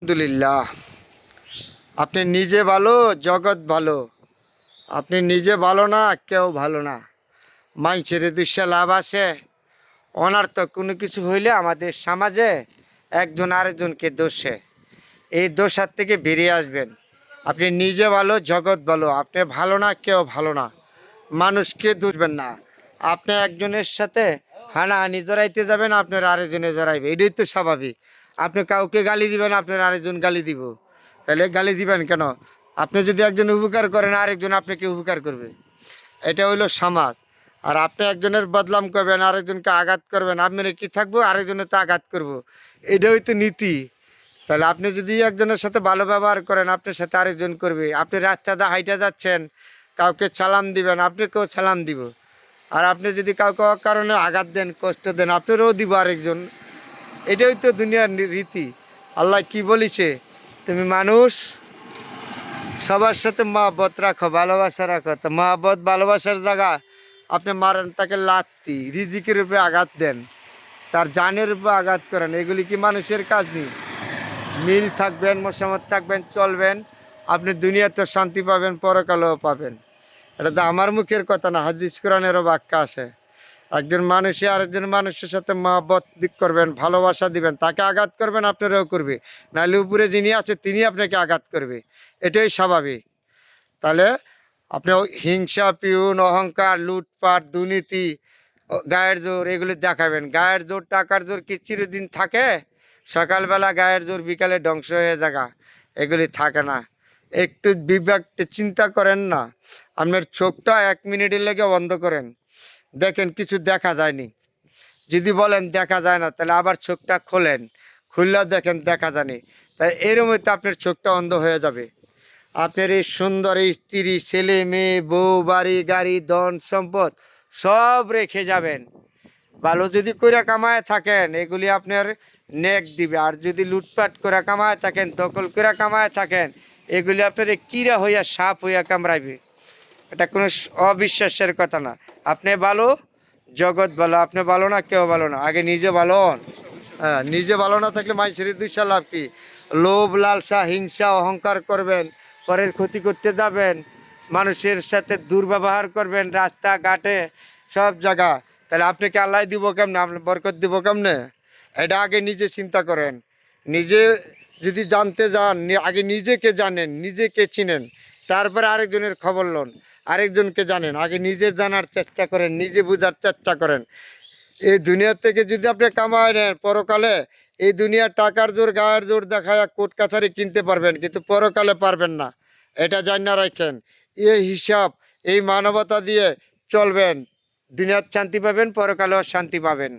আলহামদুলিল্লাহ। আপনি নিজে ভালো, জগৎ ভালো। আপনি নিজে ভালো না, কেউ ভালো না। মানুষের দুঃসা লাভ আছে। অনার্থক কোনো কিছু হইলে আমাদের সমাজে একজন আরেকজনকে দোষে, এই দোষার থেকে বেরিয়ে আসবেন। আপনি নিজে ভালো, জগৎ ভালো। আপনি ভালো না, কেউ ভালো না। মানুষকে দুষবেন না। আপনি একজনের সাথে হানাহানি জড়াইতে যাবেন, আপনার আরেকজনে জড়াইবে, এটাই তো স্বাভাবিক। আপনি কাউকে গালি দিবেন, আপনার আরেকজন গালি দিব। তাহলে গালি দিবেন কেন? আপনি যদি একজন উপকার করেন, আরেকজন আপনাকে উপকার করবে। এটা হইলো সমাজ। আর আপনি একজনের বদনাম করবেন, আরেকজনকে আঘাত করবেন, আপনার কি থাকবো, আরেকজনের তো আঘাত করবো। এটা হয়তো নীতি। তাহলে আপনি যদি একজনের সাথে ভালো ব্যবহার করেন, আপনার সাথে আরেকজন করবে। আপনি রাস্তাতে হাইটা যাচ্ছেন, কাউকে সালাম দিবেন, আপনাকেও সালাম দিব। আর আপনি যদি কাউকে কারণে আঘাত দেন, কষ্ট দেন, আপনারও দিব আরেকজন। এটাই তো দুনিয়ার রীতি। আল্লাহ কি বলিছে, তুমি মানুষ সবার সাথে মহব্বত রাখো, ভালোবাসা রাখো। তো মহব্বত ভালোবাসার জায়গা আপনি মারেন, তাকে লাত্তি, রিজিকের উপরে আঘাত দেন, তার জানের উপরে আঘাত করেন। এগুলি কি মানুষের কাজ নেই? মিল থাকবেন, মশামত থাকবেন, চলবেন। আপনি দুনিয়াতে শান্তি পাবেন, পরকালেও পাবেন। এটা তো আমার মুখের কথা না, হাদিস কোরআনেরও বাক্য আছে। একজন মানুষে আরেকজন মানুষের সাথে মহব্বত করবেন, ভালোবাসা দিবেন। তাকে আঘাত করবেন, আপনারাও করবে। নাহলে উপরে যিনি আছে তিনি আপনাকে আঘাত করবে। এটাই স্বাভাবিক। তাহলে আপনি হিংসা, পিউন, অহংকার, লুটপাট, দুর্নীতি, গায়ের জোর এগুলি দেখাবেন। গায়ের জোর, টাকার জোর কি চিরদিন থাকে? সকালবেলা গায়ের জোর, বিকালে ধ্বংস হয়ে জায়গা, এগুলি থাকে না। একটু বিবেক চিন্তা করেন না। আপনার চোখটা 1 মিনিটের লেগে বন্ধ করেন, দেখেন কিছু দেখা যায়নি। যদি বলেন দেখা যায় না, তাহলে আবার চোখটা খোলেন, খুললেও দেখেন দেখা যায়নি। তাই এরম হইতে আপনার চোখটা অন্ধ হয়ে যাবে। আপনার এই সুন্দর স্ত্রী, ছেলে মেয়ে, বউ, বাড়ি, গাড়ি, ধন সম্পদ সব রেখে যাবেন। ভালো যদি করে কামায় থাকেন, এগুলি আপনার নেক দিবে। আর যদি লুটপাট করে কামায় থাকেন, দখল করে কামায় থাকেন, এগুলি আপনার কিরা হইয়া সাপ হইয়া কামড়াইবে। এটা কোনো অবিশ্বাসের কথা না। আপনি ভালো, জগৎ ভালো। আপনি ভালো না, কেউ ভালো না। আগে নিজে ভালো হন। হ্যাঁ, নিজে ভালো না থাকলে মানুষের দুইশা লাভ কি? লোভ, লালসা, হিংসা, অহংকার করবেন, পরের ক্ষতি করতে যাবেন, মানুষের সাথে দুর্ব্যবহার করবেন রাস্তাঘাটে, সব জায়গা। তাহলে আপনাকে আল্লাহ দিব কেমনে, আপনি বরকত দিব কেমনে? এটা আগে নিজে চিন্তা করেন। নিজে যদি জানতে যান, আগে নিজেকে জানেন, নিজেকে চিনেন, তারপরে আরেকজনের খবর লন, আরেকজনকে জানেন। আগে নিজে জানার চেষ্টা করেন, নিজে বোঝার চেষ্টা করেন। এই দুনিয়া থেকে যদি আপনি কামায় নেন, পরকালে এই দুনিয়ার টাকার জোর, গায়ের জোর দেখায় কোর্ট কাছারি কিনতে পারবেন, কিন্তু পরকালে পারবেন না। এটা জানা রাখেন। এই হিসাব, এই মানবতা দিয়ে চলবেন, দুনিয়ার শান্তি পাবেন, পরকালেও শান্তি পাবেন।